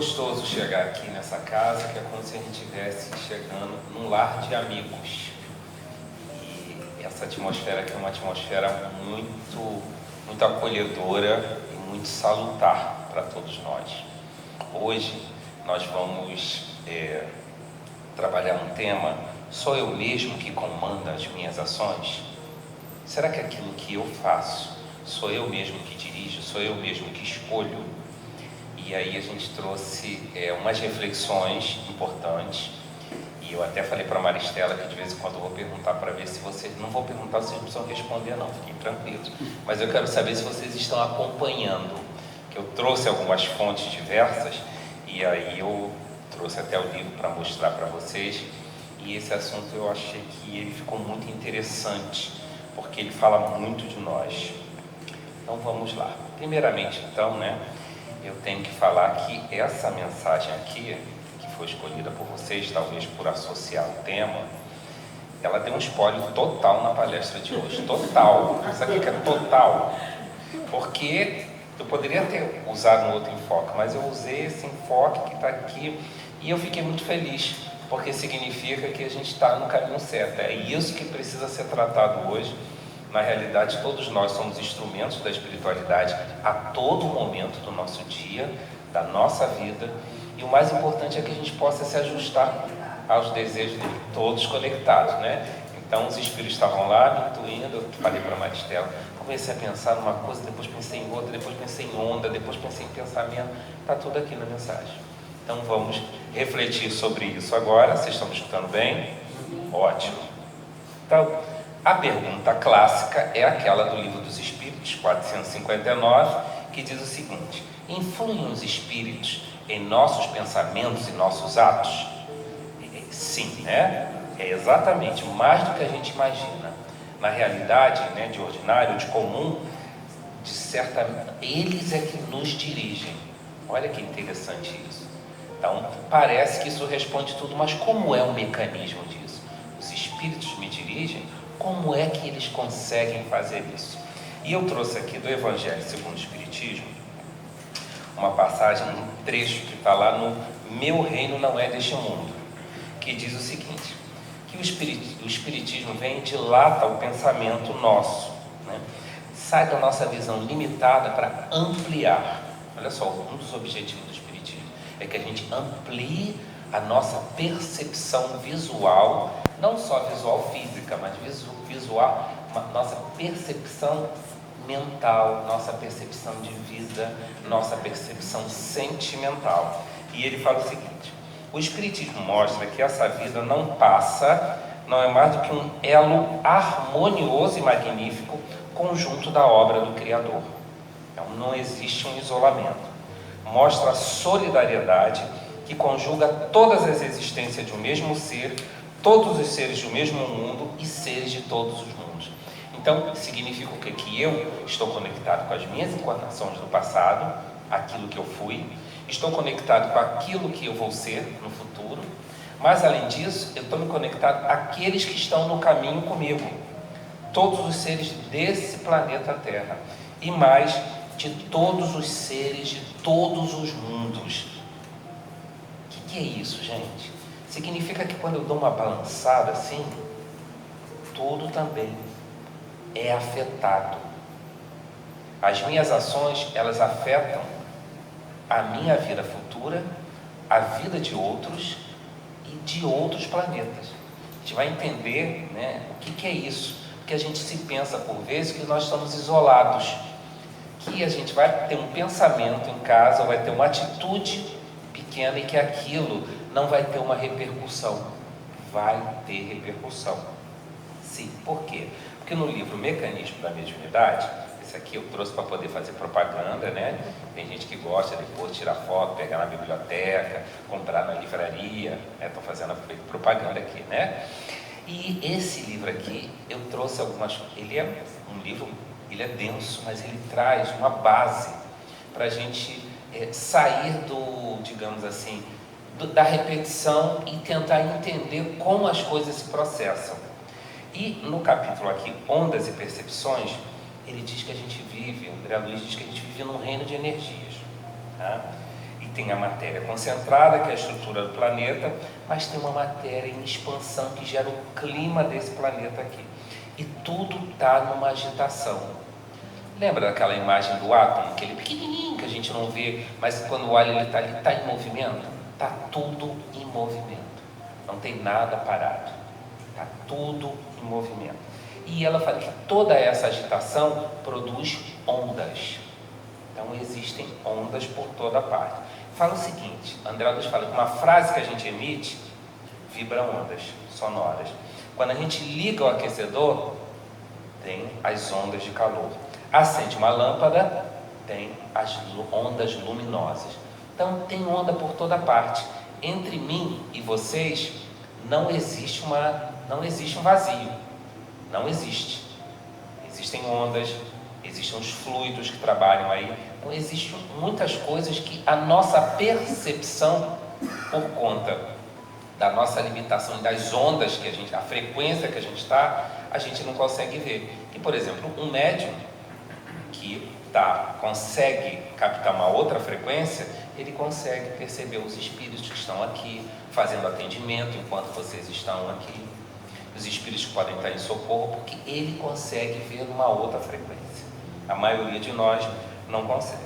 gostoso chegar aqui nessa casa, que é como se a gente estivesse chegando num lar de amigos. E essa atmosfera aqui é uma atmosfera muito acolhedora e muito salutar para todos nós. Hoje nós vamos trabalhar um tema: sou eu mesmo que comanda as minhas ações? Será que aquilo que eu faço, sou eu mesmo que dirijo, sou eu mesmo que escolho? E aí a gente trouxe umas reflexões importantes. E eu até falei para a Maristela que de vez em quando eu vou perguntar para ver se vocês... Não vou perguntar se vocês precisam responder não, fiquem tranquilos. Mas eu quero saber se vocês estão acompanhando. Que eu trouxe algumas fontes diversas e aí eu trouxe até o livro para mostrar para vocês. E esse assunto eu achei que ele ficou muito interessante, porque ele fala muito de nós. Então vamos lá. Primeiramente então, eu tenho que falar que essa mensagem aqui, que foi escolhida por vocês, talvez por associar o tema, ela deu um spoiler total na palestra de hoje. Total. Sabe o que é total? Porque eu poderia ter usado um outro enfoque, mas eu usei esse enfoque que está aqui e eu fiquei muito feliz, porque significa que a gente está no caminho certo. É isso que precisa ser tratado hoje. Na realidade, todos nós somos instrumentos da espiritualidade a todo momento do nosso dia, da nossa vida. E o mais importante é que a gente possa se ajustar aos desejos dele, todos conectados, Então, os espíritos estavam lá me intuindo. Eu falei para a Maristela, comecei a pensar numa coisa, depois pensei em outra, depois pensei em onda, depois pensei em pensamento. Está tudo aqui na mensagem. Então, vamos refletir sobre isso agora. Vocês estão me escutando bem? Ótimo. Então, a pergunta clássica é aquela do Livro dos Espíritos, 459, que diz o seguinte: influem os espíritos em nossos pensamentos e nossos atos? Sim, É exatamente, mais do que a gente imagina. Na realidade, de ordinário, de comum, eles é que nos dirigem. Olha que interessante isso. Então, parece que isso responde tudo, mas como é o mecanismo disso? Os espíritos me dirigem? Como é que eles conseguem fazer isso? E eu trouxe aqui do Evangelho segundo o Espiritismo uma passagem, um trecho que está lá no Meu Reino Não É Deste Mundo, que diz o seguinte, que o Espiritismo vem e dilata o pensamento nosso, sai da nossa visão limitada para ampliar. Olha só, um dos objetivos do Espiritismo é que a gente amplie a nossa percepção visual, não só visual física, mas visual, nossa percepção mental, nossa percepção de vida, nossa percepção sentimental. E ele fala o seguinte: o Espiritismo mostra que essa vida não é mais do que um elo harmonioso e magnífico conjunto da obra do Criador. Então não existe um isolamento. Mostra a solidariedade que conjuga todas as existências de um mesmo ser, todos os seres de um mesmo mundo e seres de todos os mundos. Então, significa o quê? Que eu estou conectado com as minhas encarnações do passado, aquilo que eu fui, estou conectado com aquilo que eu vou ser no futuro, mas além disso, eu estou me conectado àqueles que estão no caminho comigo, todos os seres desse planeta Terra, e mais de todos os seres de todos os mundos. O que é isso, gente? Significa que quando eu dou uma balançada assim, tudo também é afetado. As minhas ações, elas afetam a minha vida futura, a vida de outros e de outros planetas. A gente vai entender, o que é isso. Porque a gente se pensa por vezes que nós estamos isolados, que a gente vai ter um pensamento em casa, vai ter uma atitude pequena e que aquilo não vai ter uma repercussão. Vai ter repercussão. Sim, por quê? Porque no livro Mecanismo da Mediunidade, esse aqui eu trouxe para poder fazer propaganda, Tem gente que gosta depois de tirar foto, pegar na biblioteca, comprar na livraria, Estou fazendo propaganda aqui, E esse livro aqui, eu trouxe algumas... Ele é um livro, ele é denso, mas ele traz uma base para a gente sair digamos assim, da repetição e tentar entender como as coisas se processam. E no capítulo aqui, Ondas e Percepções, ele diz que a gente vive, o André Luiz diz que a gente vive num reino de energias, E tem a matéria concentrada, que é a estrutura do planeta, mas tem uma matéria em expansão que gera o clima desse planeta aqui. E tudo está numa agitação. Lembra daquela imagem do átomo, aquele pequenininho que a gente não vê, mas quando olha ele está ali, está em movimento? Está tudo em movimento. Não tem nada parado. Está tudo em movimento. E ela fala que toda essa agitação produz ondas. Então existem ondas por toda parte. Fala o seguinte, André Luiz fala que uma frase que a gente emite vibra ondas sonoras. Quando a gente liga o aquecedor, tem as ondas de calor. Acende uma lâmpada, tem as ondas luminosas. Então tem onda por toda parte. Entre mim e vocês não existe um vazio. Não existe. Existem ondas, existem os fluidos que trabalham aí. Então existem muitas coisas que a nossa percepção, por conta da nossa limitação e das ondas que a frequência que a gente está, a gente não consegue ver. E, por exemplo, um médium que consegue captar uma outra frequência, ele consegue perceber os espíritos que estão aqui, fazendo atendimento enquanto vocês estão aqui. Os espíritos que podem estar em socorro, porque ele consegue ver numa outra frequência. A maioria de nós não consegue.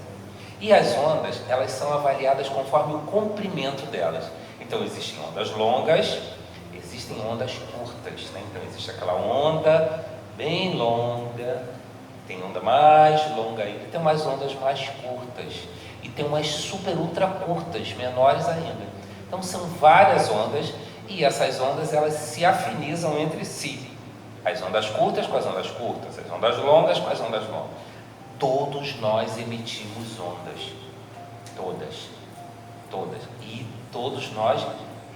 E as ondas, elas são avaliadas conforme o comprimento delas. Então existem ondas longas, existem ondas curtas, né? Então existe aquela onda bem longa, tem onda mais longa ainda, tem umas ondas mais curtas e tem umas super ultra curtas, menores ainda. Então são várias ondas e essas ondas elas se afinizam entre si. As ondas curtas com as ondas curtas, as ondas longas com as ondas longas. Todos nós emitimos ondas, todas, e todos nós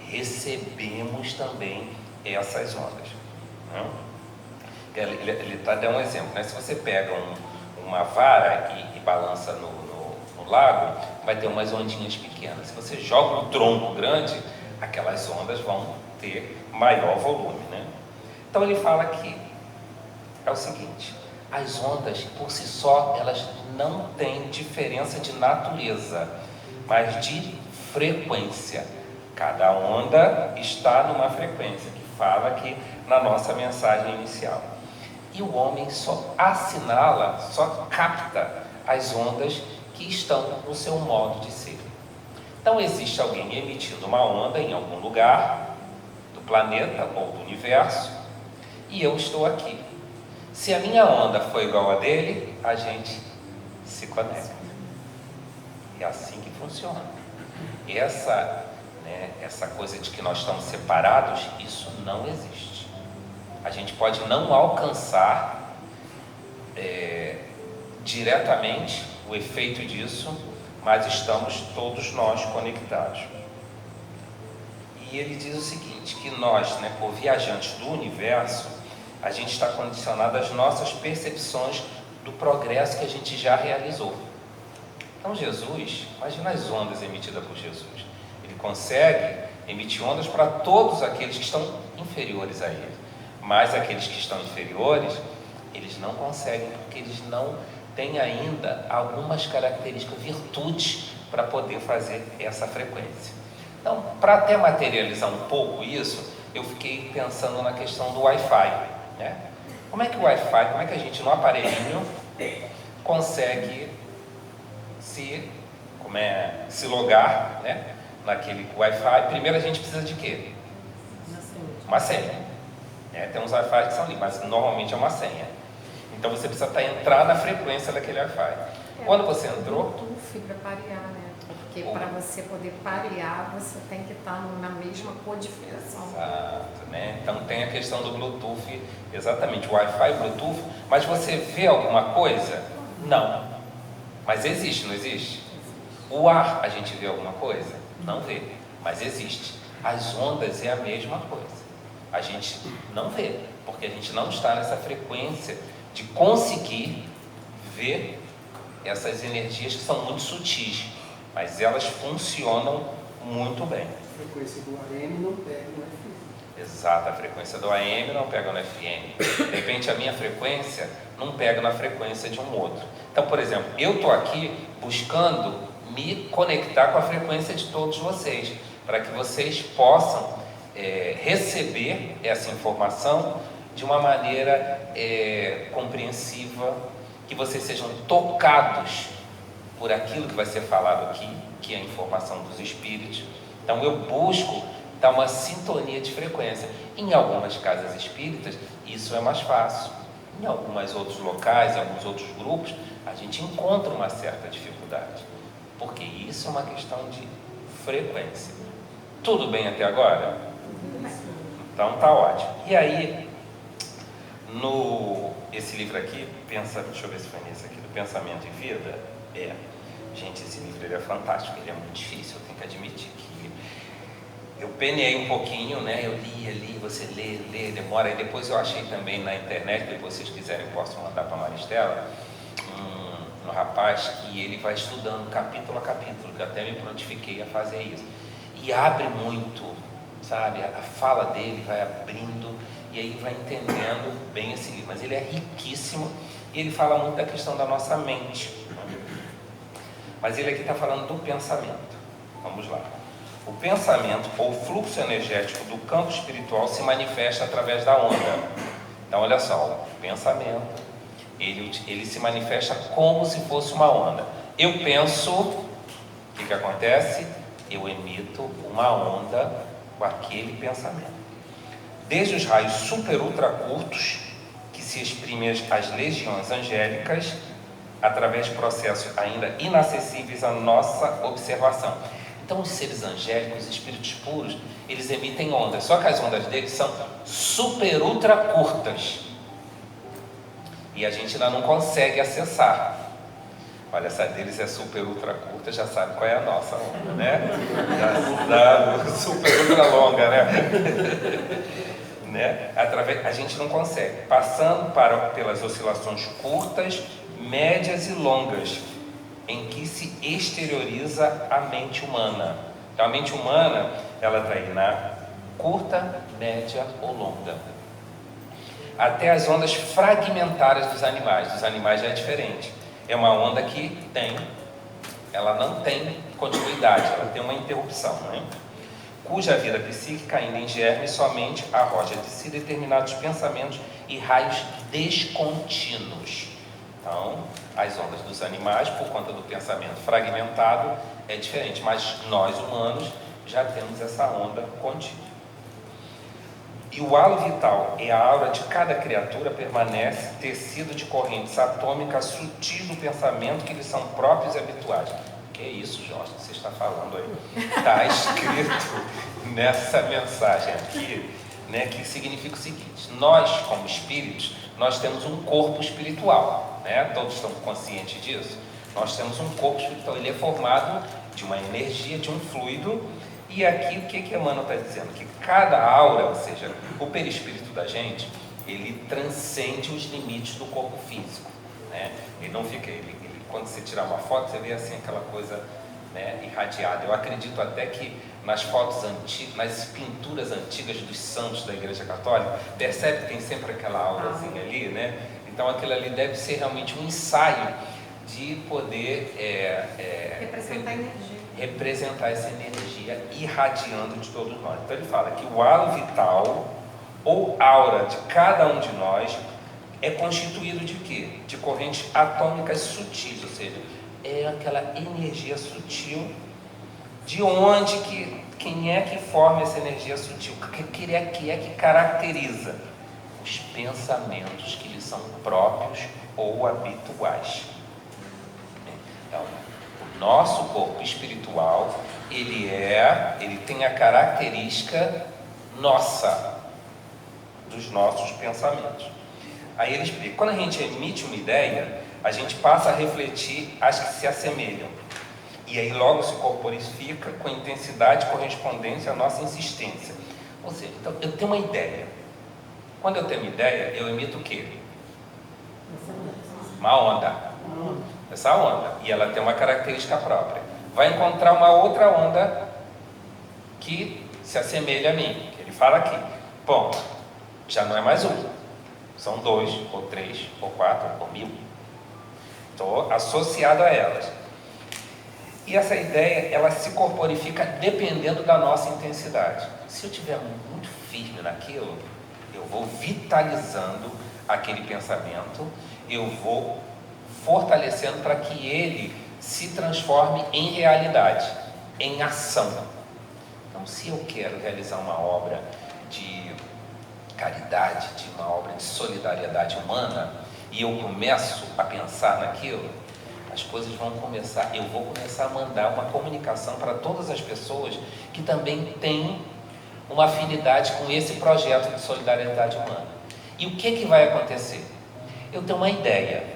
recebemos também essas ondas. Ele está dando um exemplo, né? Se você pega uma vara e balança no lago, vai ter umas ondinhas pequenas. Se você joga um tronco grande, aquelas ondas vão ter maior volume, né? Então ele fala que é o seguinte: as ondas por si só elas não têm diferença de natureza, mas de frequência. Cada onda está numa frequência, que fala aqui na nossa mensagem inicial. E o homem só assinala, só capta as ondas que estão no seu modo de ser. Então existe alguém emitindo uma onda em algum lugar do planeta ou do universo, e eu estou aqui. Se a minha onda for igual a dele, a gente se conecta. É assim que funciona. Essa coisa de que nós estamos separados, isso não existe. A gente pode não alcançar diretamente o efeito disso, mas estamos todos nós conectados. E ele diz o seguinte, que nós, por viajantes do universo, a gente está condicionado às nossas percepções do progresso que a gente já realizou. Então Jesus, imagina as ondas emitidas por Jesus. Ele consegue emitir ondas para todos aqueles que estão inferiores a ele. Mas aqueles que estão inferiores, eles não conseguem, porque eles não têm ainda algumas características, virtudes, para poder fazer essa frequência. Então, para até materializar um pouco isso, eu fiquei pensando na questão do Wi-Fi, né? Como é que o Wi-Fi, como é que a gente no aparelhinho consegue se logar, né, naquele Wi-Fi? Primeiro a gente precisa de quê? Uma senha. Tem uns Wi-Fi que são ali, mas normalmente é uma senha. Então você precisa entrar na frequência daquele Wi-Fi. Quando você entrou... Bluetooth para parear, né? Porque para você poder parear, você tem que estar na mesma codificação. Exato, né? Então tem a questão do Bluetooth, exatamente, o Wi-Fi e Bluetooth, mas você vê alguma coisa? Não. Mas existe, não existe? O ar, a gente vê alguma coisa? Não vê, mas existe. As ondas é a mesma coisa. A gente não vê, porque a gente não está nessa frequência de conseguir ver essas energias que são muito sutis, mas elas funcionam muito bem. A frequência do AM não pega no FM. Exato, a frequência do AM não pega no FM. De repente a minha frequência não pega na frequência de um outro. Então, por exemplo, eu estou aqui buscando me conectar com a frequência de todos vocês, para que vocês possam receber essa informação de uma maneira compreensiva, que vocês sejam tocados por aquilo que vai ser falado aqui, que é a informação dos espíritos. Então eu busco dar uma sintonia de frequência. Em algumas casas espíritas isso é mais fácil. Em alguns outros locais, em alguns outros grupos, a gente encontra uma certa dificuldade, porque isso é uma questão de frequência. Tudo bem até agora? Então tá ótimo. E aí, esse livro aqui, deixa eu ver se foi nesse aqui, do Pensamento e Vida, gente, esse livro ele é fantástico, ele é muito difícil, eu tenho que admitir que eu penei um pouquinho, né? Eu li, você lê, demora, e depois eu achei também na internet, depois se vocês quiserem eu posso mandar para a Maristela, um rapaz que ele vai estudando capítulo a capítulo, que eu até me prontifiquei a fazer isso, e abre muito, sabe? A fala dele vai abrindo, e aí vai entendendo bem esse livro, mas ele é riquíssimo, e ele fala muito da questão da nossa mente, mas ele aqui está falando do pensamento. Vamos lá. O pensamento ou fluxo energético do campo espiritual se manifesta através da onda. Então olha só, o pensamento ele se manifesta como se fosse uma onda. Eu penso, o que acontece? Eu emito uma onda com aquele pensamento. Desde os raios super ultra curtos, que se exprimem as legiões angélicas, através de processos ainda inacessíveis à nossa observação. Então os seres angélicos, os espíritos puros, eles emitem ondas, só que as ondas deles são super ultra curtas, e a gente ainda não consegue acessar. Olha, essa deles é super ultra curta, já sabe qual é a nossa onda, né? Já super ultra longa, né? A gente não consegue, passando pelas oscilações curtas, médias e longas, em que se exterioriza a mente humana. Então a mente humana, ela está aí na curta, média ou longa. Até as ondas fragmentárias dos animais. Dos animais já é diferente. É uma onda que ela não tem continuidade, ela tem uma interrupção, né? Cuja vida psíquica ainda em germe somente arroja de si determinados pensamentos e raios descontínuos. Então, as ondas dos animais, por conta do pensamento fragmentado, é diferente, mas nós humanos já temos essa onda contínua. E o halo vital e a aura de cada criatura permanece tecido de correntes atômicas sutis do pensamento que lhes são próprios e habituais. Que é isso, Jorge, que você está falando aí? Está escrito nessa mensagem aqui, né, que significa o seguinte: nós, como espíritos, nós temos um corpo espiritual, né? Todos estão conscientes disso? Nós temos um corpo espiritual, ele é formado de uma energia, de um fluido. E aqui o que Emmanuel está dizendo? Que cada aura, ou seja, o perispírito da gente, ele transcende os limites do corpo físico, né? Ele não fica, quando você tirar uma foto, você vê assim aquela coisa, né, irradiada. Eu acredito até que nas fotos antigas, nas pinturas antigas dos santos da Igreja Católica, percebe que tem sempre aquela aurazinha ali, né? Então aquilo ali deve ser realmente um ensaio de poder representar essa energia irradiando de todos nós. Então ele fala que o halo vital ou aura de cada um de nós é constituído de quê? De correntes atômicas sutis, ou seja, é aquela energia sutil. De onde quem é que forma essa energia sutil? O que é que caracteriza? Os pensamentos que lhes são próprios ou habituais. Então, o nosso corpo espiritual, ele tem a característica nossa, dos nossos pensamentos. Aí ele explica, quando a gente emite uma ideia, a gente passa a refletir as que se assemelham. E aí logo se corporifica com intensidade correspondente à nossa insistência. Ou seja, então, eu tenho uma ideia. Quando eu tenho uma ideia, eu emito o quê? Uma onda. Essa onda. E ela tem uma característica própria. Vai encontrar uma outra onda que se assemelha a mim. Que ele fala aqui. Bom, já não é mais um. São 2, ou 3, ou 4, ou 1000. Estou associado a elas. E essa ideia, ela se corporifica dependendo da nossa intensidade. Se eu estiver muito firme naquilo, eu vou vitalizando aquele pensamento, eu vou fortalecendo para que ele se transforme em realidade, em ação. Então, se eu quero realizar uma obra de caridade, de uma obra de solidariedade humana, e eu começo a pensar naquilo, as coisas vão começar, eu vou começar a mandar uma comunicação para todas as pessoas que também têm uma afinidade com esse projeto de solidariedade humana. E o que vai acontecer? Eu tenho uma ideia.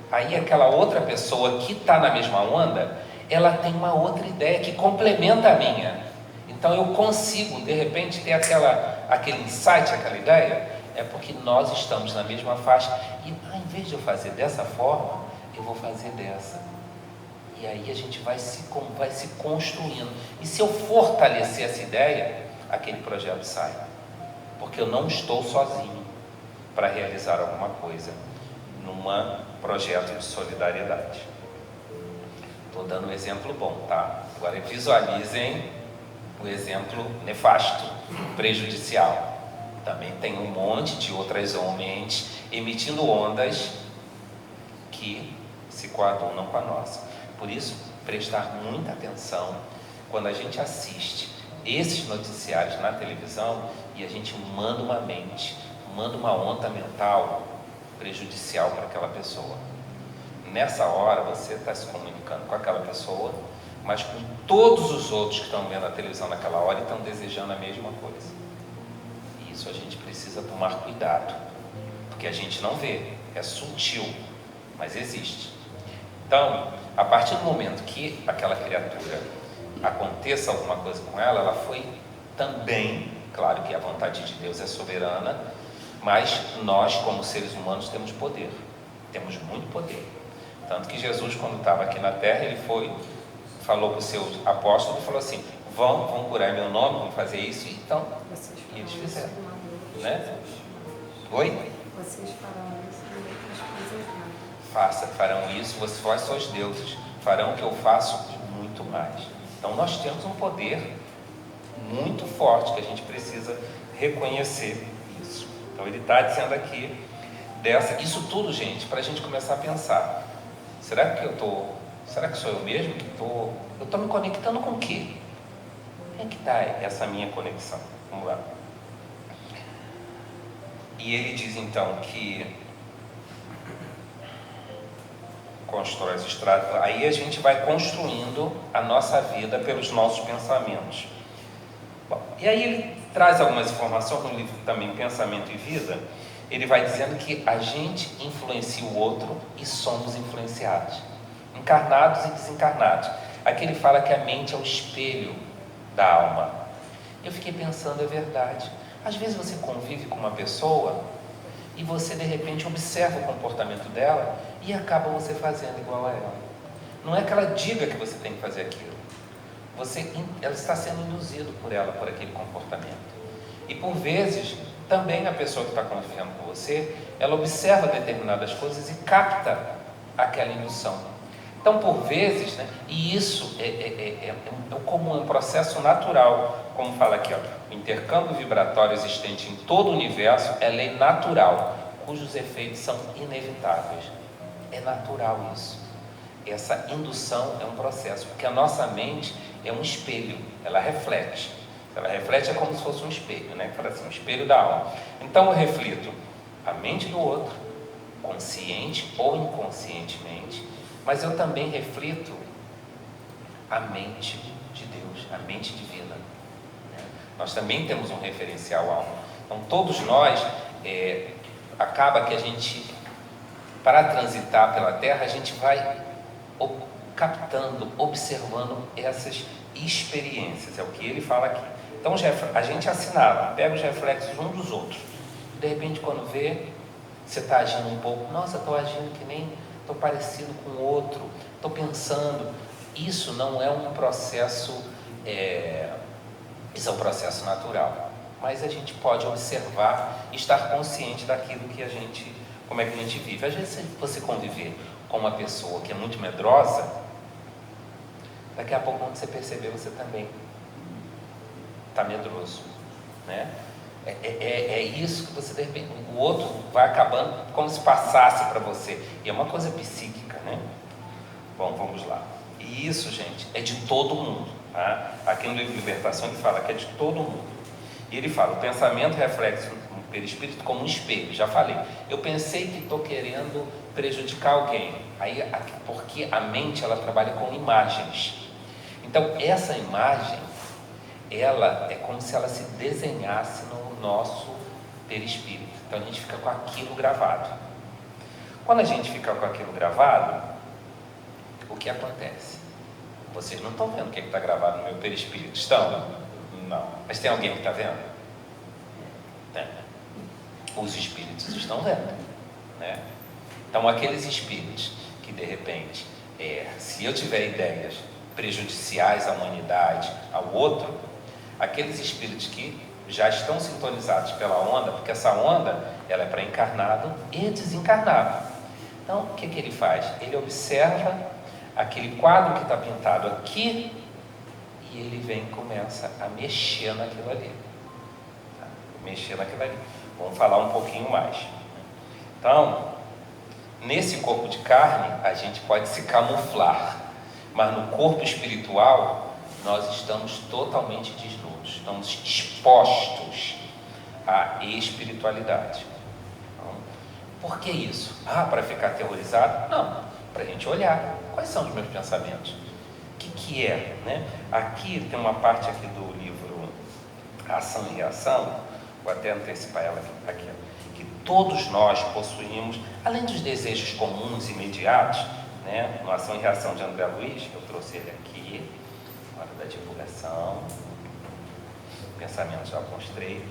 Aí aquela outra pessoa que está na mesma onda, ela tem uma outra ideia que complementa a minha. Então eu consigo, de repente, ter aquele insight, aquela ideia, é porque nós estamos na mesma faixa. E em vez de eu fazer dessa forma, eu vou fazer dessa. E aí a gente vai se construindo. E se eu fortalecer essa ideia, aquele projeto sai. Porque eu não estou sozinho para realizar alguma coisa num projeto de solidariedade. Estou dando um exemplo bom, tá? Agora visualizem o exemplo nefasto, prejudicial. Também tem um monte de outras mentes emitindo ondas que se coadunam com a nossa. Por isso, prestar muita atenção quando a gente assiste esses noticiários na televisão e a gente manda uma mente, manda uma onda mental prejudicial para aquela pessoa. Nessa hora você está se comunicando com aquela pessoa, mas com todos os outros que estão vendo a televisão naquela hora e estão desejando a mesma coisa. E isso a gente precisa tomar cuidado, porque a gente não vê, é sutil, mas existe. Então, a partir do momento que aquela criatura aconteça alguma coisa com ela, ela foi também, claro que a vontade de Deus é soberana, mas nós, como seres humanos, temos poder, temos muito poder. Tanto que Jesus, quando estava aqui na terra, ele falou para os seus apóstolos, falou assim: vão curar em meu nome, vão fazer isso, e então, e eles fizeram, né? Oi? Vocês farão isso e outras coisas mais. Farão isso, vós sois deuses, farão o que eu faço e muito mais. Então nós temos um poder muito forte que a gente precisa reconhecer isso. Então ele está dizendo aqui isso tudo, gente, para a gente começar a pensar: será que sou eu mesmo que eu estou me conectando com o quê? Como é que está essa minha conexão? Vamos lá. E ele diz então que constrói as estradas. Aí a gente vai construindo a nossa vida pelos nossos pensamentos. Bom, e aí ele traz algumas informações no livro também Pensamento e Vida. Ele vai dizendo que a gente influencia o outro e somos influenciados, encarnados e desencarnados. Aqui ele fala que a mente é o espelho da alma. Eu fiquei pensando, é verdade. Às vezes você convive com uma pessoa e você de repente observa o comportamento dela e acaba você fazendo igual a ela. Não é que ela diga que você tem que fazer aquilo. Ela está sendo induzido por ela, por aquele comportamento. E por vezes, também a pessoa que está convivendo com você, ela observa determinadas coisas e capta aquela indução. Então, por vezes, né, e isso é comum, é um processo natural, como fala aqui, ó, o intercâmbio vibratório existente em todo o universo é lei natural, cujos efeitos são inevitáveis. É natural isso. Essa indução é um processo, porque a nossa mente é um espelho, ela reflete. Ela reflete, é como se fosse um espelho, né? Fala assim, um espelho da alma. Então eu reflito a mente do outro, consciente ou inconscientemente, mas eu também reflito a mente de Deus, a mente divina, né? Nós também temos um referencial alma. Então todos nós, acaba que a gente, para transitar pela Terra, a gente vai captando, observando essas experiências, é o que ele fala aqui. Então a gente assinala, pega os reflexos um dos outros. De repente, quando vê, você está agindo um pouco, nossa, estou agindo que nem, estou parecido com o outro, estou pensando. Isso não é um processo, isso é um processo natural. Mas a gente pode observar e estar consciente daquilo que como é que a gente vive. Às vezes, se você conviver com uma pessoa que é muito medrosa, Daqui a pouco, quando você perceber, você também está medroso, né? É isso que você, de repente, o outro vai acabando como se passasse para você. E é uma coisa psíquica, né? Bom, vamos lá. E isso, gente, é de todo mundo, tá? Aqui no livro Libertação ele fala que é de todo mundo. E ele fala, o pensamento reflete no perispírito como um espelho. Já falei, eu pensei que estou querendo prejudicar alguém. Aí, porque a mente, ela trabalha com imagens. Então, essa imagem, ela é como se ela se desenhasse no nosso perispírito. Então, a gente fica com aquilo gravado. Quando a gente fica com aquilo gravado, o que acontece? Vocês não estão vendo o que está gravado no meu perispírito, estão? Não. Mas tem alguém que está vendo? Tem. Os espíritos estão vendo, né? Então, aqueles espíritos que, de repente, se eu tiver ideias prejudiciais à humanidade, ao outro, aqueles espíritos que já estão sintonizados pela onda, porque essa onda, ela é para encarnado e desencarnado. Então, o que ele faz? Ele observa aquele quadro que está pintado aqui e ele vem e começa a mexer naquilo ali. Tá? Mexer naquilo ali. Vamos falar um pouquinho mais. Então, nesse corpo de carne, a gente pode se camuflar, mas no corpo espiritual, nós estamos totalmente desnudos, estamos expostos à espiritualidade. Então, por que isso? Para ficar aterrorizado? Não, para a gente olhar. Quais são os meus pensamentos? O que é, né? Aqui tem uma parte aqui do livro Ação e Reação, vou até antecipar ela aqui, que todos nós possuímos, além dos desejos comuns e imediatos, né? No Ação e Reação de André Luiz, eu trouxe ele aqui, na hora da divulgação, pensamentos já mostrei.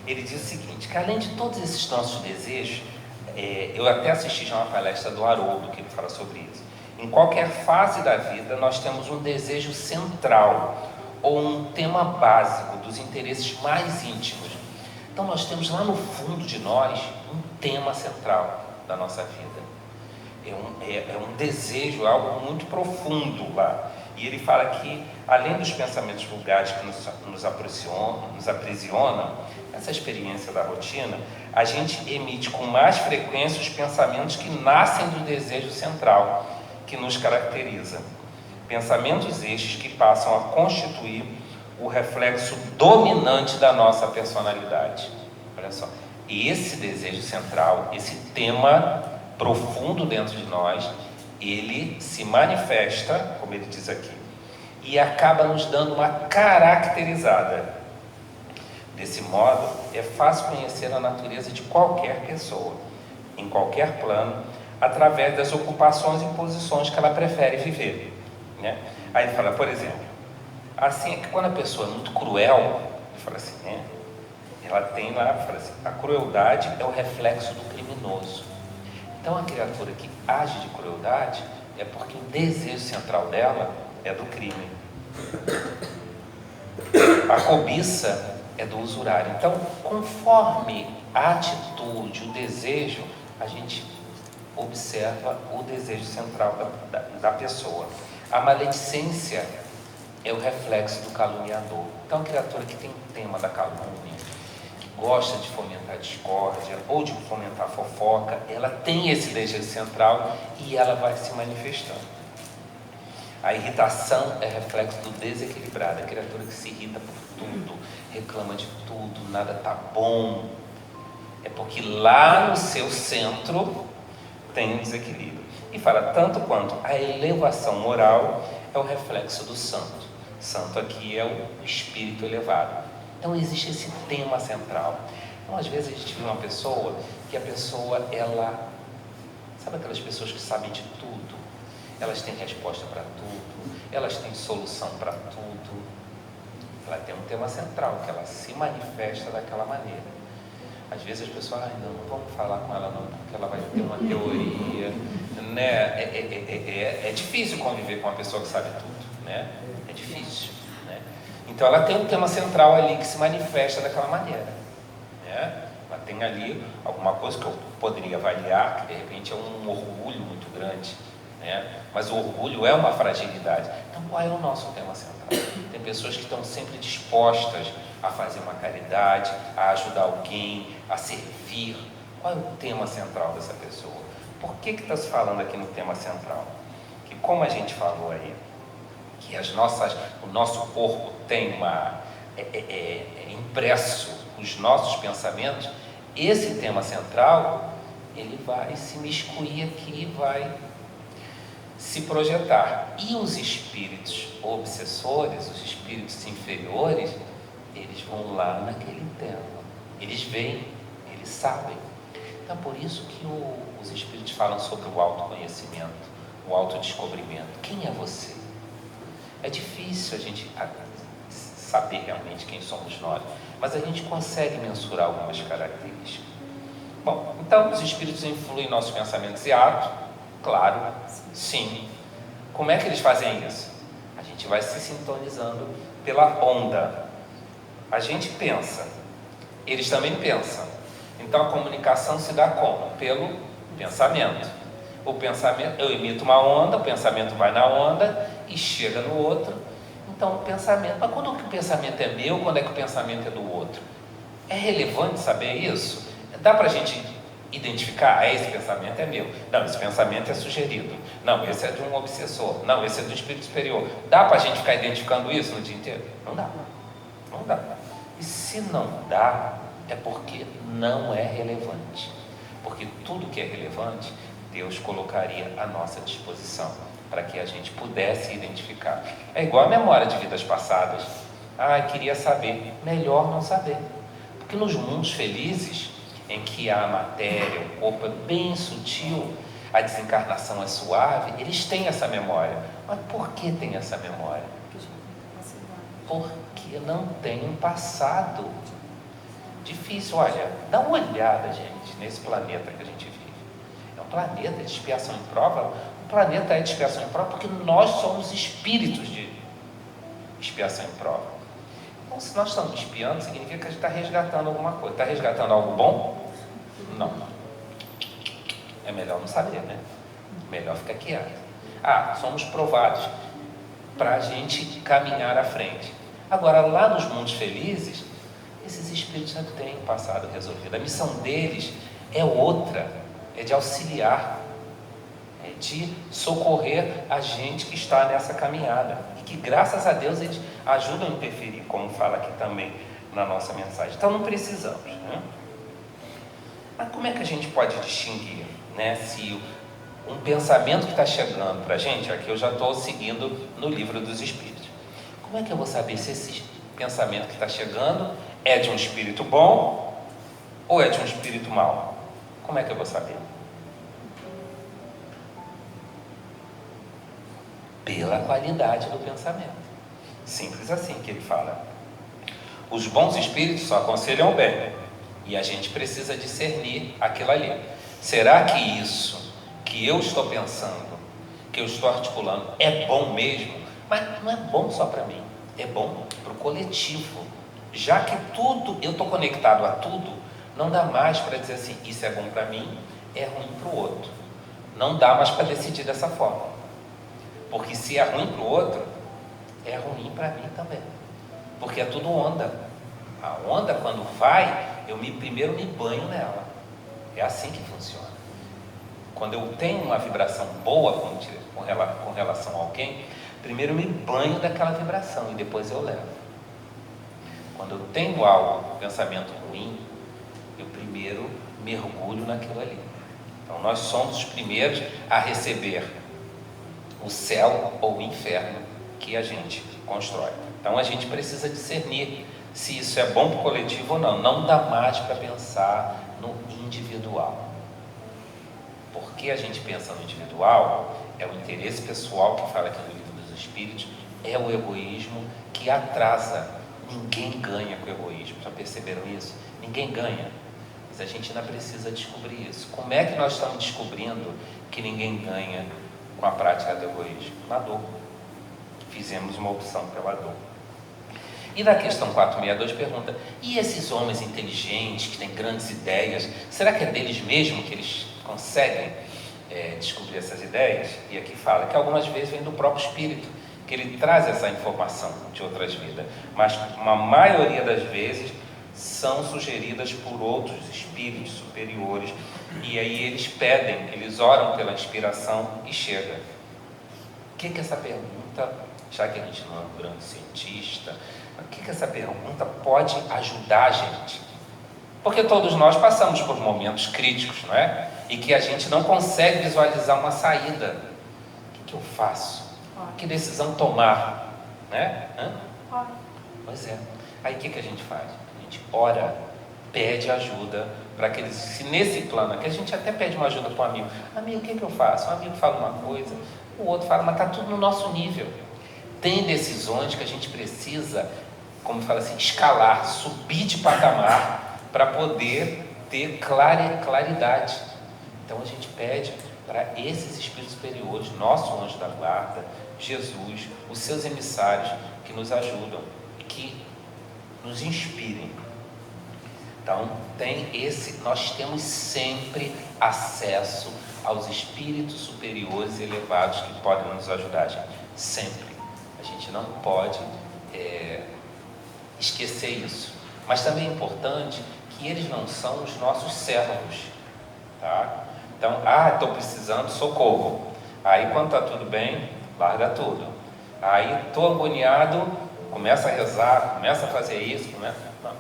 Ele diz o seguinte, que além de todos esses nossos desejos, eu até assisti já uma palestra do Haroldo, que ele fala sobre isso. Em qualquer fase da vida, nós temos um desejo central, ou um tema básico dos interesses mais íntimos. Então, nós temos lá no fundo de nós um tema central da nossa vida. É um desejo, algo muito profundo lá. E ele fala que, além dos pensamentos vulgares que nos aprisionam, essa experiência da rotina, a gente emite com mais frequência os pensamentos que nascem do desejo central, que nos caracteriza. Pensamentos estes que passam a constituir o reflexo dominante da nossa personalidade. Olha só, esse desejo central, esse tema profundo dentro de nós, ele se manifesta, como ele diz aqui, e acaba nos dando uma caracterizada. Desse modo, é fácil conhecer a natureza de qualquer pessoa, em qualquer plano, através das ocupações e posições que ela prefere viver, né? Aí ele fala, por exemplo, assim é que quando a pessoa é muito cruel, ele fala assim, né? Ela tem lá, fala assim, a crueldade é o reflexo do criminoso. Então a criatura que age de crueldade é porque o desejo central dela é do crime. A cobiça é do usurário. Então, conforme a atitude, o desejo, a gente observa o desejo central da pessoa. A maledicência é o reflexo do caluniador. Então, a criatura que tem o tema da calúnia, que gosta de fomentar discórdia ou de fomentar fofoca, ela tem esse desejo central e ela vai se manifestando. A irritação é reflexo do desequilibrado, a criatura que se irrita por tudo, reclama de tudo, nada está bom. É porque lá no seu centro tem um desequilíbrio. E fala, tanto quanto a elevação moral é o reflexo do santo. Santo aqui é o espírito elevado. Então existe esse tema central. Então às vezes a gente vê uma pessoa, que a pessoa, ela... Sabe aquelas pessoas que sabem de tudo? Elas têm resposta para tudo, elas têm solução para tudo. Ela tem um tema central, que ela se manifesta daquela maneira. Às vezes as pessoas, não vamos falar com ela não, porque ela vai ter uma teoria, né? É difícil conviver com uma pessoa que sabe tudo, né? É difícil, né? Então ela tem um tema central ali que se manifesta daquela maneira, né? Ela tem ali alguma coisa que eu poderia avaliar, que de repente é um orgulho muito grande, né? Mas o orgulho é uma fragilidade. Então, qual é o nosso tema central? Tem pessoas que estão sempre dispostas a fazer uma caridade, a ajudar alguém, a servir. Qual é o tema central dessa pessoa? Por que está se falando aqui no tema central? Que, como a gente falou aí, que o nosso corpo tem impresso os nossos pensamentos, esse tema central, ele vai se miscuir aqui, vai se projetar. E os espíritos obsessores, os espíritos inferiores, eles vão lá naquele tema. Eles veem, eles sabem. Então, por isso que os espíritos falam sobre o autoconhecimento, o autodescobrimento. Quem é você? É difícil a gente saber realmente quem somos nós, mas a gente consegue mensurar algumas características. Bom, então os espíritos influem em nossos pensamentos e atos? Claro, sim. Como é que eles fazem isso? A gente vai se sintonizando pela onda. A gente pensa, eles também pensam. Então a comunicação se dá como? Pelo pensamento. O pensamento, eu emito uma onda, o pensamento vai na onda e chega no outro. Então o pensamento, mas quando que o pensamento é meu, quando é que o pensamento é do outro? É relevante saber isso? Dá para a gente identificar, esse pensamento é meu, não, esse pensamento é sugerido, não, esse é de um obsessor, não, esse é do espírito superior. Dá para a gente ficar identificando isso no dia inteiro? Não dá, não dá. E se não dá, é porque não é relevante. Porque tudo que é relevante, Deus colocaria à nossa disposição, para que a gente pudesse identificar. É igual a memória de vidas passadas. Queria saber. Melhor não saber. Porque nos mundos felizes, em que a matéria, o corpo é bem sutil, a desencarnação é suave, eles têm essa memória. Mas por que tem essa memória? Porque não tem um passado. Difícil, olha, dá uma olhada, gente, nesse planeta que a gente vive. É um planeta de expiação em prova. O planeta é de expiação em prova porque nós somos espíritos de expiação em prova. Então, se nós estamos espiando, significa que a gente está resgatando alguma coisa. Está resgatando algo bom? Não. É melhor não saber, né? Melhor ficar quieto. Somos provados para a gente caminhar à frente. Agora, lá nos mundos felizes, esses espíritos já têm o passado resolvido. A missão deles é outra, é de auxiliar, é de socorrer a gente que está nessa caminhada. E que, graças a Deus, eles ajudam a interferir, como fala aqui também na nossa mensagem. Então, não precisamos, né? Mas como é que a gente pode distinguir, né, se um pensamento que está chegando para a gente, aqui eu já estou seguindo no livro dos Espíritos, como é que eu vou saber se esse pensamento que está chegando é de um espírito bom ou é de um espírito mau? Como é que eu vou saber? Pela qualidade do pensamento. Simples assim que ele fala. Os bons espíritos só aconselham o bem, e a gente precisa discernir aquilo ali. Será que isso que eu estou pensando, que eu estou articulando, é bom mesmo? Mas não é bom só para mim, é bom para o coletivo. Já que tudo, eu estou conectado a tudo, não dá mais para dizer assim, isso é bom para mim, é ruim para o outro. Não dá mais para decidir dessa forma. Porque se é ruim para o outro, é ruim para mim também. Porque é tudo onda. A onda, quando vai, primeiro me banho nela. É assim que funciona. Quando eu tenho uma vibração boa com relação a alguém, primeiro eu me banho daquela vibração e depois eu levo. Quando eu tenho algo, um pensamento ruim, eu primeiro mergulho naquilo ali. Então nós somos os primeiros a receber o céu ou o inferno que a gente constrói. Então a gente precisa discernir se isso é bom para o coletivo ou não. Não dá mais para pensar no individual. Porque a gente pensa no individual, é o interesse pessoal que fala aqui no livro dos Espíritos, é o egoísmo que atrasa. Ninguém ganha com o egoísmo. Já perceberam isso? Ninguém ganha. Mas a gente ainda precisa descobrir isso. Como é que nós estamos descobrindo que ninguém ganha com a prática do egoísmo? Na dor. Fizemos uma opção pela dor. E na questão 462 pergunta, e esses homens inteligentes, que têm grandes ideias, será que é deles mesmo que eles conseguem descobrir essas ideias, e aqui fala que algumas vezes vem do próprio espírito, que ele traz essa informação de outras vidas, mas uma maioria das vezes são sugeridas por outros espíritos superiores, e aí eles pedem, eles oram pela inspiração e chega. O que essa pergunta, já que a gente não é um grande cientista, o que essa pergunta pode ajudar a gente? Porque todos nós passamos por momentos críticos, não é? E que a gente não consegue visualizar uma saída. O que eu faço? Que decisão tomar? Né? Pois é. Aí o que a gente faz? A gente ora, pede ajuda para aqueles... Se nesse plano aqui a gente até pede uma ajuda para um amigo. Amigo, o que eu faço? Um amigo fala uma coisa, o outro fala, mas está tudo no nosso nível. Tem decisões que a gente precisa, como fala assim, escalar, subir de patamar para poder ter claridade. Então a gente pede para esses espíritos superiores, nosso anjo da guarda, Jesus, os seus emissários, que nos ajudam, que nos inspirem. Então nós temos sempre acesso aos espíritos superiores e elevados que podem nos ajudar, gente. Sempre. A gente não pode esquecer isso. Mas também é importante que eles não são os nossos servos, tá? Então, estou precisando, socorro. Aí quando está tudo bem, larga tudo. Aí estou agoniado, começa a rezar, começa a fazer isso, Não.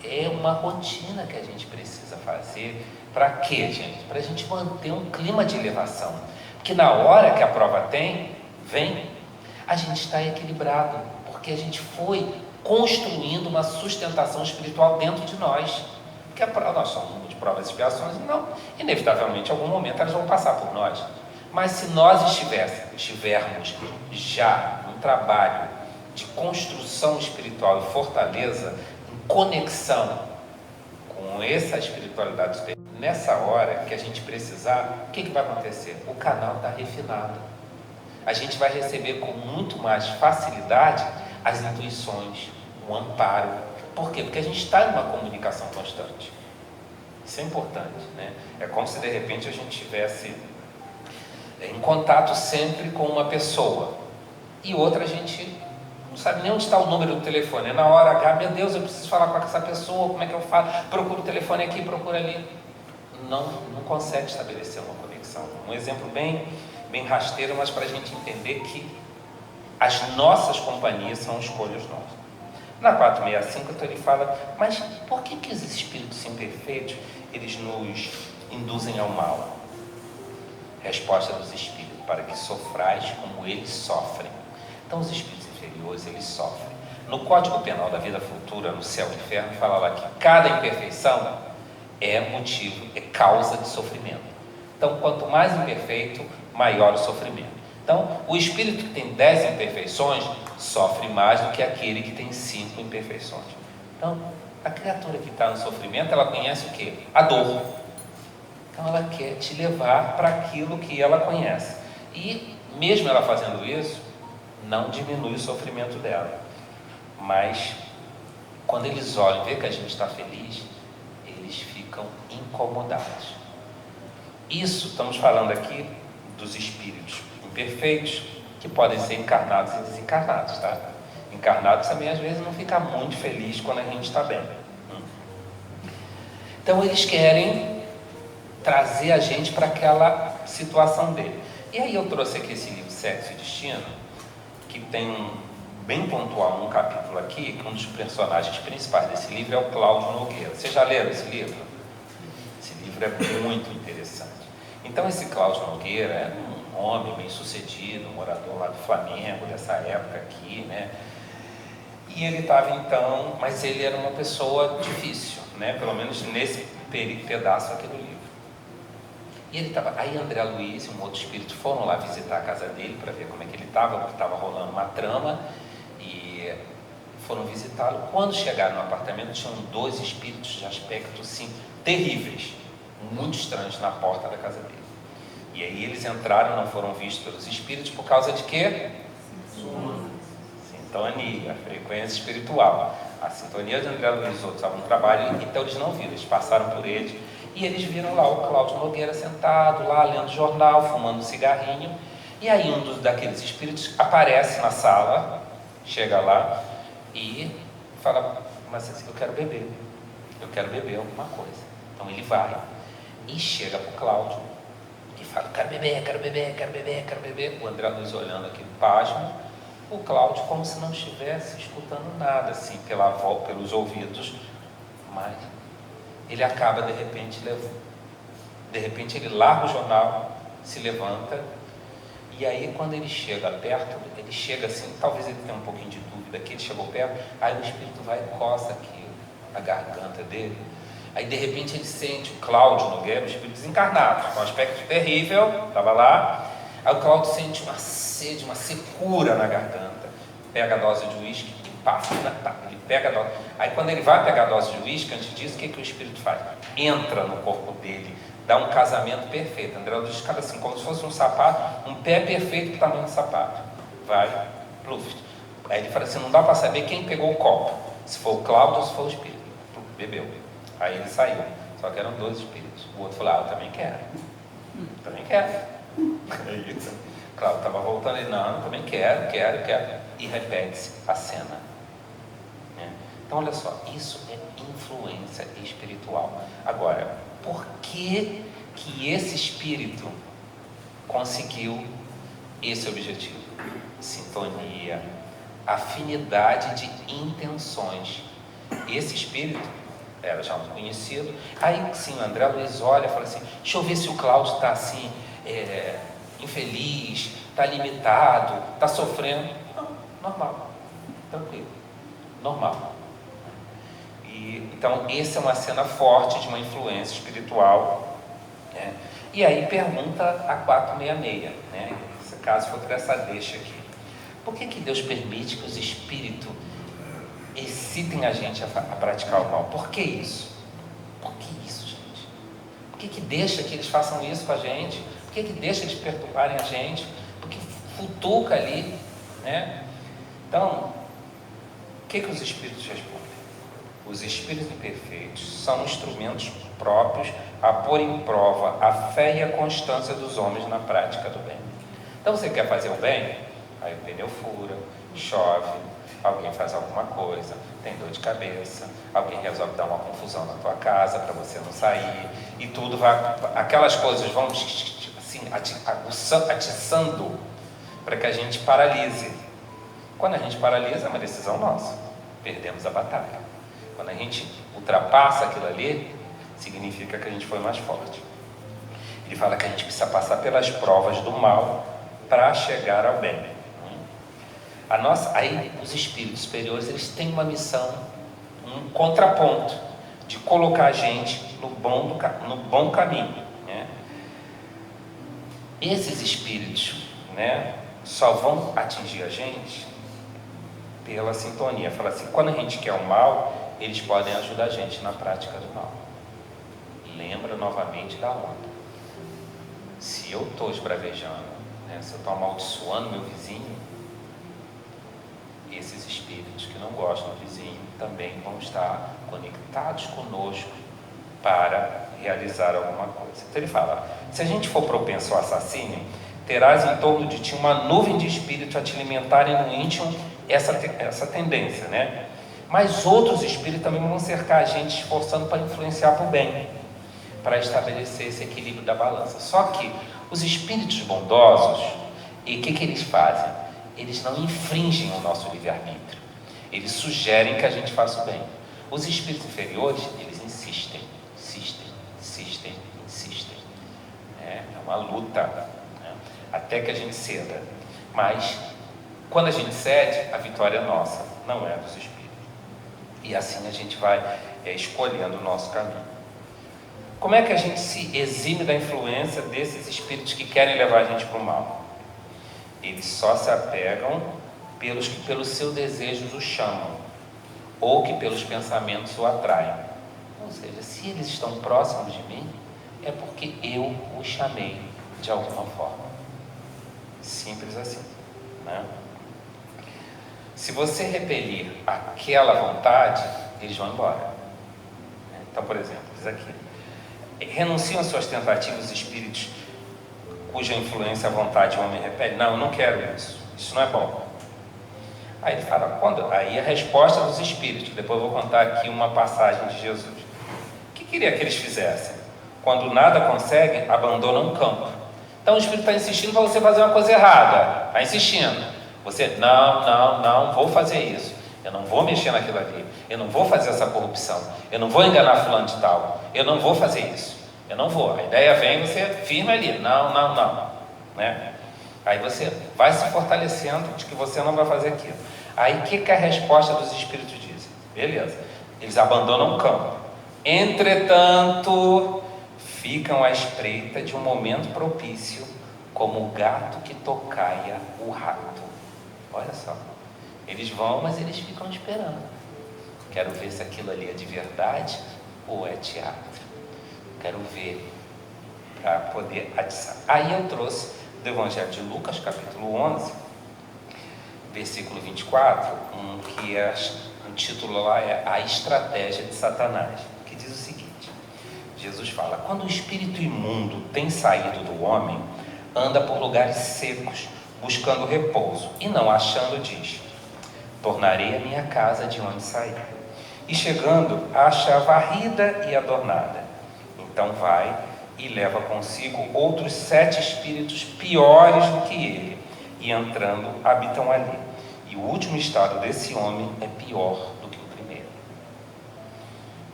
É uma rotina que a gente precisa fazer. Para quê, gente? Para a gente manter um clima de elevação. Porque na hora que a prova vem, a gente está equilibrado, porque a gente foi construindo uma sustentação espiritual dentro de nós. Porque nós somos de provas e expiações, não, inevitavelmente, em algum momento elas vão passar por nós. Mas se nós estivermos já num trabalho de construção espiritual e fortaleza, em conexão com essa espiritualidade superior, nessa hora que a gente precisar, o que vai acontecer? O canal está refinado. A gente vai receber com muito mais facilidade as intuições, o amparo. Por quê? Porque a gente está em uma comunicação constante. Isso é importante, né? É como se de repente a gente estivesse em contato sempre com uma pessoa e outra a gente não sabe nem onde está o número do telefone. É na hora H, meu Deus, eu preciso falar com essa pessoa, como é que eu falo? Procura o telefone aqui, procura ali. Não consegue estabelecer uma conexão. Um exemplo bem rasteiro, mas para a gente entender que as nossas companhias são escolhas nossas. Na 465, então ele fala, mas por que os espíritos imperfeitos, eles nos induzem ao mal? Resposta dos espíritos, para que sofrais como eles sofrem. Então os espíritos inferiores, eles sofrem. No Código Penal da Vida Futura, no Céu e Inferno, fala lá que cada imperfeição é motivo, é causa de sofrimento. Então quanto mais imperfeito, maior o sofrimento. Então, o espírito que tem 10 imperfeições sofre mais do que aquele que tem 5 imperfeições. Então, a criatura que está no sofrimento, ela conhece o quê? A dor. Então, ela quer te levar para aquilo que ela conhece. E, mesmo ela fazendo isso, não diminui o sofrimento dela. Mas, quando eles olham e veem que a gente está feliz, eles ficam incomodados. Isso, estamos falando aqui dos espíritos imperfeitos, que podem ser encarnados e desencarnados, tá? Encarnados também às vezes não fica muito feliz quando a gente está bem. Então eles querem trazer a gente para aquela situação dele. E aí eu trouxe aqui esse livro Sexo e Destino, que tem bem pontual um capítulo aqui, que um dos personagens principais desse livro é o Cláudio Nogueira. Vocês já leram esse livro? Esse livro é muito interessante. Então esse Cláudio Nogueira é um homem bem sucedido, um morador lá do Flamengo, dessa época aqui, né? E ele estava então, mas ele era uma pessoa difícil, né? Pelo menos nesse pedaço aqui do livro. E ele estava, aí André Luiz e um outro espírito foram lá visitar a casa dele para ver como é que ele estava, porque estava rolando uma trama, e foram visitá-lo. Quando chegaram no apartamento, tinham 2 espíritos de aspecto, assim, terríveis, muito estranhos na porta da casa dele. E aí eles entraram, não foram vistos pelos espíritos, por causa de quê? Sintonia, a frequência espiritual. A sintonia de André Luiz e outros estavam no trabalho, então eles não viram, eles passaram por eles E eles viram lá o Cláudio Nogueira sentado, lá lendo jornal, fumando um cigarrinho. E aí daqueles espíritos aparece na sala, chega lá e fala, mas assim, eu quero beber alguma coisa. Então ele vai e chega para o Cláudio e fala, quero beber. O André Luiz olhando aqui, pasmo. O Cláudio como se não estivesse escutando nada, assim, pelos ouvidos, mas ele acaba de repente ele larga o jornal, se levanta, e aí quando ele chega perto, ele chega assim, talvez ele tenha um pouquinho de dúvida que ele chegou perto, aí o espírito vai e coça aqui a garganta dele, aí de repente ele sente o Cláudio Nogueira, o espírito desencarnado, com um aspecto terrível, estava lá, aí o Cláudio sente uma sede, uma secura na garganta, pega a dose de uísque e passa, ele pega a dose. Aí quando ele vai pegar a dose de uísque, antes disso, o que o espírito faz? Entra no corpo dele, dá um casamento perfeito. André Luiz cada assim, como se fosse um sapato, um pé perfeito para o tamanho do sapato. Vai, pluf. Aí ele fala assim, não dá para saber quem pegou o copo, se foi o Cláudio ou se foi o espírito. Bebeu. Aí ele saiu, só que eram 2 espíritos. O outro falou, eu também quero. É isso. Cláudio estava voltando, ele, não, eu também quero. E repete-se a cena. Então olha só, isso é influência espiritual. Agora, por que esse espírito conseguiu esse objetivo? Sintonia, afinidade de intenções. Esse espírito era já um conhecido. Aí sim, o André Luiz olha e fala assim, deixa eu ver se o Cláudio está assim, infeliz, está limitado, está sofrendo. Não, normal, tranquilo, normal. Então, essa é uma cena forte de uma influência espiritual, né? E aí pergunta a 466, né? Nesse caso foi para essa deixa aqui. Por que Deus permite que os espíritos excitem a gente a praticar o mal? Por que isso? Por que isso, gente? Por que deixa que eles façam isso com a gente? Por que deixa eles perturbarem a gente? Por que futuca ali, né? Então, o que os espíritos respondem? Os espíritos imperfeitos são instrumentos próprios a pôr em prova a fé e a constância dos homens na prática do bem. Então você quer fazer o bem? Aí o pneu fura, chove, alguém faz alguma coisa, tem dor de cabeça, alguém resolve dar uma confusão na tua casa para você não sair, e tudo vai, aquelas coisas vão assim, atiçando para que a gente paralise. Quando a gente paralisa, é uma decisão nossa, perdemos a batalha. Quando a gente ultrapassa aquilo ali, significa que a gente foi mais forte. Ele fala que a gente precisa passar pelas provas do mal para chegar ao bem. Aí os espíritos superiores, eles têm uma missão, um contraponto, de colocar a gente no bom caminho, né? Esses espíritos, né, só vão atingir a gente pela sintonia. Fala assim, quando a gente quer o mal, eles podem ajudar a gente na prática do mal. Lembra novamente da onda. Se eu estou esbravejando, né, se eu estou amaldiçoando meu vizinho, esses espíritos que não gostam do vizinho também vão estar conectados conosco para realizar alguma coisa. Então ele fala, se a gente for propenso ao assassínio, terás em torno de ti uma nuvem de espíritos a te alimentarem no íntimo essa tendência, né? Mas outros espíritos também vão cercar a gente, esforçando para influenciar para o bem, para estabelecer esse equilíbrio da balança. Só que os espíritos bondosos, e o que eles fazem? Eles não infringem o nosso livre-arbítrio. Eles sugerem que a gente faça o bem. Os espíritos inferiores, eles insistem. É uma luta, né? Até que a gente ceda. Mas, quando a gente cede, a vitória é nossa, não é dos espíritos. E assim a gente vai escolhendo o nosso caminho. Como é que a gente se exime da influência desses espíritos que querem levar a gente para o mal? Eles só se apegam pelos que pelos seus desejos o chamam, ou que pelos pensamentos o atraem. Ou seja, se eles estão próximos de mim, é porque eu os chamei de alguma forma. Simples assim, né? Se você repelir aquela vontade, eles vão embora. Então, por exemplo, diz aqui, renunciam às suas tentativas os espíritos cuja influência a vontade o homem repele? Não, eu não quero isso. Isso não é bom. Aí ele fala, aí a resposta dos espíritos. Depois eu vou contar aqui uma passagem de Jesus. O que queria que eles fizessem? Quando nada conseguem, abandonam o campo. Então o espírito está insistindo para você fazer uma coisa errada. Está insistindo. Você, não vou fazer isso. Eu não vou mexer naquilo ali. Eu não vou fazer essa corrupção. Eu não vou enganar fulano de tal. Eu não vou fazer isso. Eu não vou. A ideia vem, você firma ali. Não. Né? Aí você vai se fortalecendo de que você não vai fazer aquilo. Aí o que a resposta dos espíritos dizem? Beleza. Eles abandonam o campo. Entretanto, ficam à espreita de um momento propício, como o gato que tocaia o rato. Olha só. Eles vão, mas eles ficam esperando. Quero ver se aquilo ali é de verdade ou é teatro. Quero ver para poder atiçar. Aí eu trouxe do Evangelho de Lucas, capítulo 11, versículo 24, que o título lá é A Estratégia de Satanás, que diz o seguinte: Jesus fala, quando o espírito imundo tem saído do homem, anda por lugares secos, buscando repouso, e não achando, diz, tornarei a minha casa de onde saí. E chegando, acha varrida e adornada. Então vai e leva consigo outros 7 espíritos piores do que ele, e entrando, habitam ali. E o último estado desse homem é pior do que o primeiro.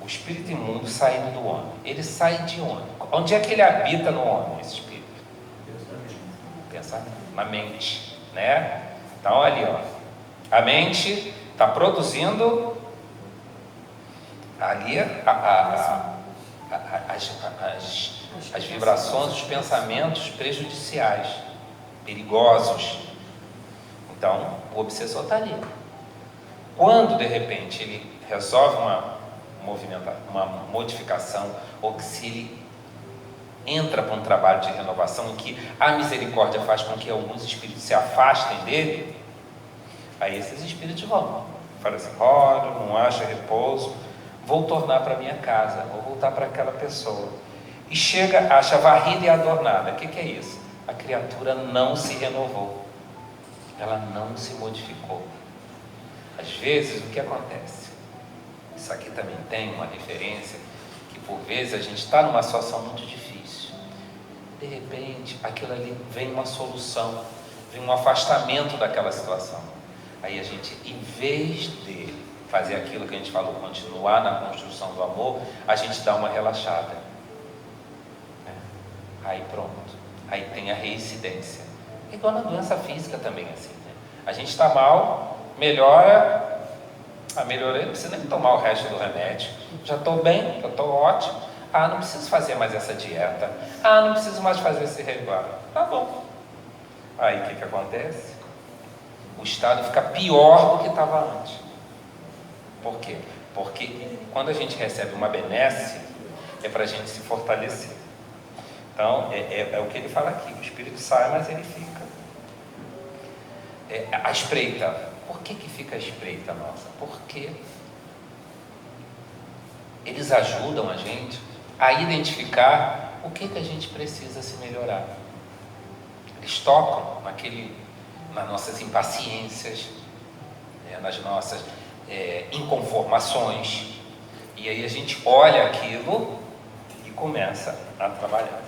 O espírito imundo saindo do homem. Ele sai de onde? Onde é que ele habita no homem, esse espírito? Pensamento, na mente, né? Então ali, ó, a mente está produzindo ali as vibrações, os pensamentos prejudiciais, perigosos. Então, o obsessor está ali. Quando, de repente, ele resolve uma modificação, ou que se ele entra para um trabalho de renovação, em que a misericórdia faz com que alguns espíritos se afastem dele, aí esses espíritos vão. Fala assim, não acha repouso, vou tornar para minha casa, vou voltar para aquela pessoa. E chega, acha varrida e adornada. O que é isso? A criatura não se renovou. Ela não se modificou. Às vezes, o que acontece? Isso aqui também tem uma referência, que por vezes a gente está numa situação muito difícil. De repente, aquilo ali vem uma solução, vem um afastamento daquela situação. Aí a gente, em vez de fazer aquilo que a gente falou, continuar na construção do amor, a gente dá uma relaxada. Aí pronto. Aí tem a reincidência. Igual na doença física também, assim, né? A gente está mal, melhora, melhorei, não precisa nem tomar o resto do remédio. Já estou bem, já estou ótimo. Não preciso fazer mais essa dieta. Não preciso mais fazer esse ritual. Tá bom. Aí o que acontece? O estado fica pior do que estava antes. Por quê? Porque quando a gente recebe uma benesse, é para a gente se fortalecer. Então, é o que ele fala aqui, o espírito sai, mas ele fica. A espreita. Por que fica a espreita nossa? Porque eles ajudam a gente a identificar o que a gente precisa se melhorar. Eles tocam nas nossas impaciências, nas nossas inconformações, e aí a gente olha aquilo e começa a trabalhar.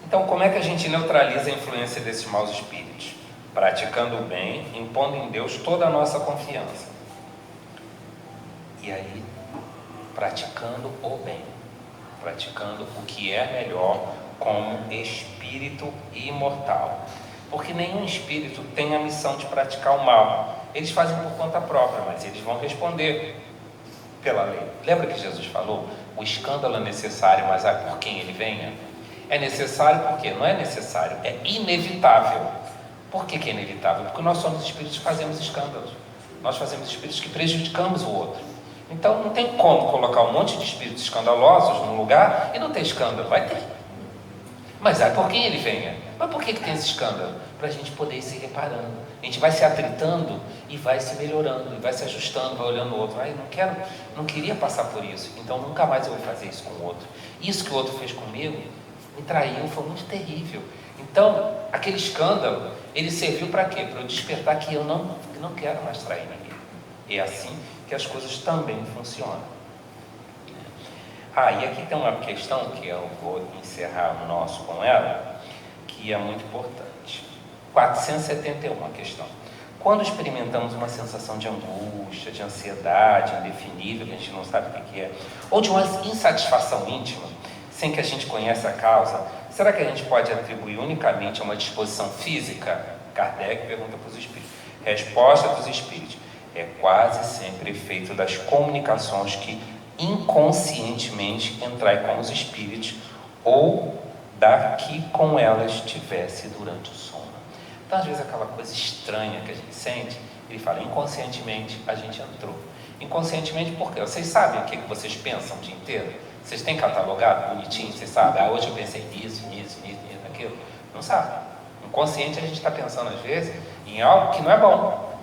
Então, como é que a gente neutraliza a influência desses maus espíritos? Praticando o bem, impondo em Deus toda a nossa confiança. E aí, praticando o bem, praticando o que é melhor como espírito imortal. Porque nenhum espírito tem a missão de praticar o mal. Eles fazem por conta própria, mas eles vão responder pela lei. Lembra que Jesus falou? O escândalo é necessário, mas por quem ele venha? É necessário porque não é necessário, é inevitável. Por que é inevitável? Porque nós somos espíritos que fazemos escândalos. Nós fazemos espíritos que prejudicamos o outro. Então não tem como colocar um monte de espíritos escandalosos num lugar e não ter escândalo. Vai ter. Mas por quem ele venha? Mas por que tem esse escândalo? Para a gente poder ir se reparando. A gente vai se atritando e vai se melhorando, e vai se ajustando, vai olhando o outro. Ai, não queria passar por isso, então nunca mais eu vou fazer isso com o outro. Isso que o outro fez comigo me traiu, foi muito terrível. Então, aquele escândalo, ele serviu para quê? Para eu despertar que eu não quero mais trair ninguém. É assim que as coisas também funcionam. E aqui tem uma questão que eu vou encerrar o nosso com ela, que é muito importante. 471 a questão. Quando experimentamos uma sensação de angústia, de ansiedade indefinível, que a gente não sabe o que é, ou de uma insatisfação íntima, sem que a gente conheça a causa, será que a gente pode atribuir unicamente a uma disposição física? Kardec pergunta para os espíritos. Resposta dos espíritos: é quase sempre efeito das comunicações que inconscientemente entrai com os espíritos ou da que com elas tivesse durante o sono. Então, às vezes, aquela coisa estranha que a gente sente, ele fala, inconscientemente a gente entrou. Inconscientemente por quê? Vocês sabem o que vocês pensam o dia inteiro? Vocês têm catalogado bonitinho? Vocês sabem? Hoje eu pensei nisso, naquilo. Não sabe. Inconsciente a gente está pensando, às vezes, em algo que não é bom.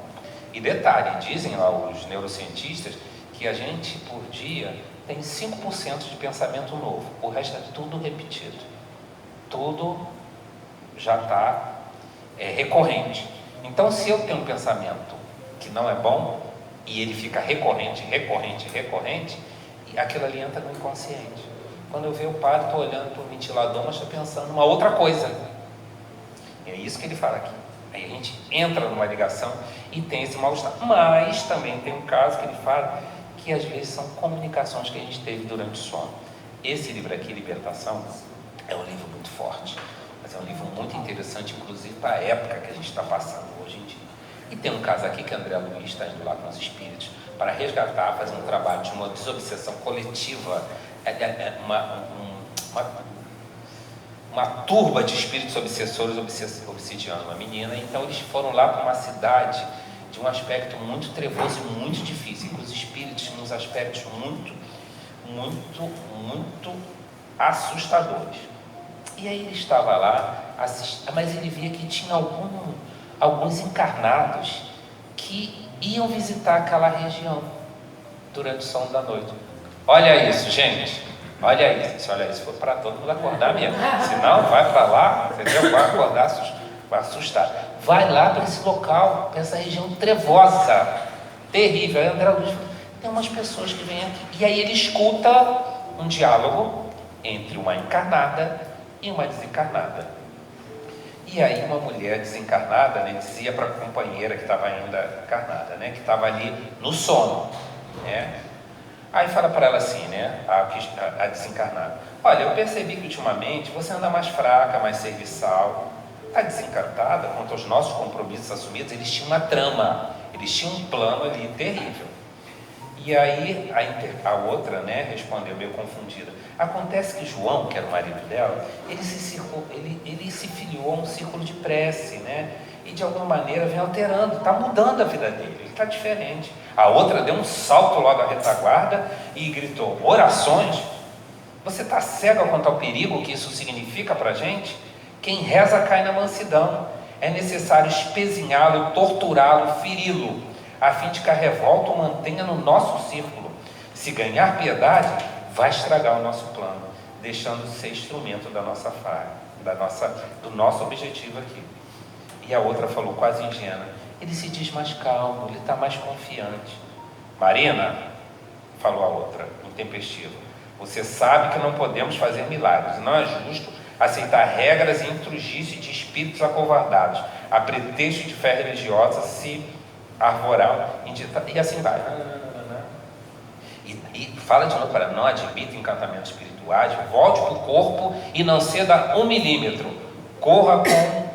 E detalhe, dizem lá os neurocientistas que a gente, por dia, tem 5% de pensamento novo. O resto é tudo repetido. Tudo já está recorrente. Então, se eu tenho um pensamento que não é bom, e ele fica recorrente, e aquilo ali entra no inconsciente. Quando eu vejo o padre, estou olhando para o ventilador, mas estou pensando em uma outra coisa. E é isso que ele fala aqui. Aí a gente entra numa ligação e tem esse mal-estar. Mas também tem um caso que ele fala que às vezes são comunicações que a gente teve durante o sono. Esse livro aqui, Libertação, é um livro muito forte, mas é um livro muito interessante, inclusive para a época que a gente está passando hoje em dia. E tem um caso aqui que André Luiz está indo lá com os espíritos para resgatar, fazer um trabalho de uma desobsessão coletiva, uma turba de espíritos obsessores obsidiando uma menina. Então eles foram lá para uma cidade de um aspecto muito trevoso e muito difícil, com os espíritos nos aspectos muito assustadores. E aí ele estava lá, mas ele via que tinha alguns encarnados que iam visitar aquela região durante o sono da noite. Olha isso, gente. Olha isso. Olha isso. Foi para todo mundo acordar mesmo. Senão, vai para lá, entendeu? Vai acordar, vai assustar. Vai lá para esse local, para essa região trevosa, terrível. Aí André Luiz falou, tem umas pessoas que vêm aqui. E aí ele escuta um diálogo entre uma encarnada e uma desencarnada. E aí uma mulher desencarnada, né, dizia para a companheira que estava ainda encarnada, né, que estava ali no sono, né? Aí fala para ela assim, né, a desencarnada: olha, eu percebi que ultimamente você anda mais fraca, mais serviçal. A desencantada, quanto aos nossos compromissos assumidos, eles tinham uma trama, eles tinham um plano ali terrível. E aí a outra, né, respondeu meio confundida: acontece que João, que era o marido dela, ele se filiou a um círculo de prece, né? E de alguma maneira vem alterando, está mudando a vida dele, ele está diferente. A outra deu um salto logo à retaguarda e gritou: orações? Você está cega quanto ao perigo que isso significa para a gente? Quem reza cai na mansidão. É necessário espezinhá-lo, torturá-lo, feri-lo, a fim de que a revolta o mantenha no nosso círculo. Se ganhar piedade, vai estragar o nosso plano, deixando de ser instrumento da nossa falha, do nosso objetivo aqui. E a outra falou quase ingênua: ele se diz mais calmo, ele está mais confiante. Marina, falou a outra, intempestiva, você sabe que não podemos fazer milagres, não é justo aceitar regras e intrugice de espíritos acovardados, a pretexto de fé religiosa se arvorar, e assim vai. E fala de novo para não admita encantamentos espirituais, volte para o corpo e não ceda 1 milímetro, corra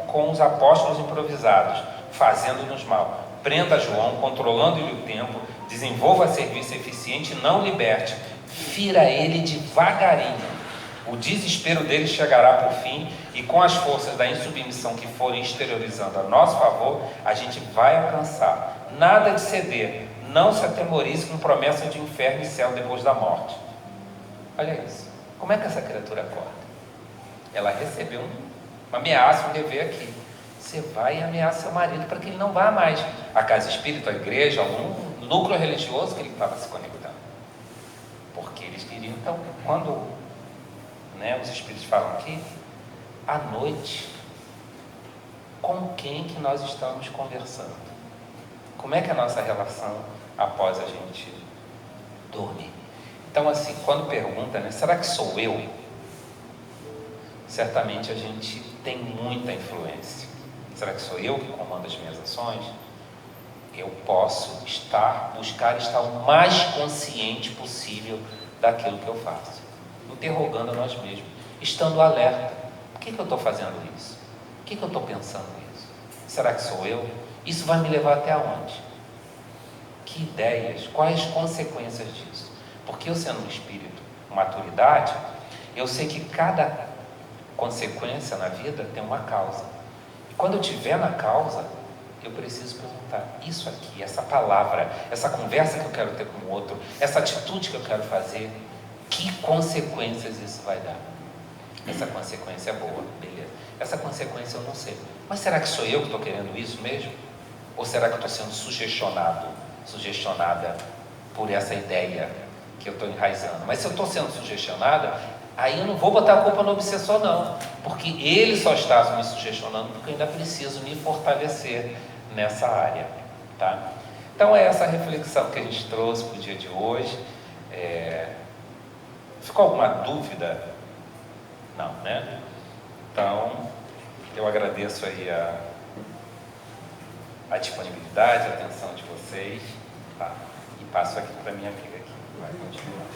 com os apóstolos improvisados, fazendo-nos mal. Prenda João, controlando-lhe o tempo, desenvolva serviço eficiente e não liberte, fira ele devagarinho. O desespero dele chegará por fim, e com as forças da insubmissão que forem exteriorizando a nosso favor, a gente vai alcançar. Nada de ceder, não se atemorize com promessa de inferno e céu depois da morte. Olha isso. Como é que essa criatura acorda? Ela recebeu uma ameaça, um dever aqui. Você vai e ameaça seu marido para que ele não vá mais à casa espírita, à igreja, a algum núcleo religioso que ele estava se conectando. Porque eles queriam, então, quando os espíritos falam aqui, à noite, com quem que nós estamos conversando? Como é que é a nossa relação após a gente dormir? Então, assim, quando pergunta, será que sou eu? Certamente a gente tem muita influência. Será que sou eu que comando as minhas ações? Eu posso buscar estar o mais consciente possível daquilo que eu faço, interrogando a nós mesmos, estando alerta. Por que eu estou fazendo isso? Por que eu estou pensando isso? Será que sou eu? Isso vai me levar até onde? Que ideias? Quais consequências disso? Porque eu, sendo um espírito com maturidade, eu sei que cada consequência na vida tem uma causa. E quando eu estiver na causa, eu preciso perguntar, isso aqui, essa palavra, essa conversa que eu quero ter com o outro, essa atitude que eu quero fazer, que consequências isso vai dar? Essa consequência é boa, beleza. Essa consequência eu não sei. Mas será que sou eu que estou querendo isso mesmo? Ou será que eu estou sendo sugestionada por essa ideia que eu estou enraizando? Mas se eu estou sendo sugestionada, aí eu não vou botar a culpa no obsessor não, porque ele só está me sugestionando porque eu ainda preciso me fortalecer nessa área, tá? Então é essa reflexão que a gente trouxe para o dia de hoje. Ficou alguma dúvida? Não, né? Então eu agradeço aí a disponibilidade, a atenção de vocês, tá? E passo aqui para minha amiga aqui, vai continuar.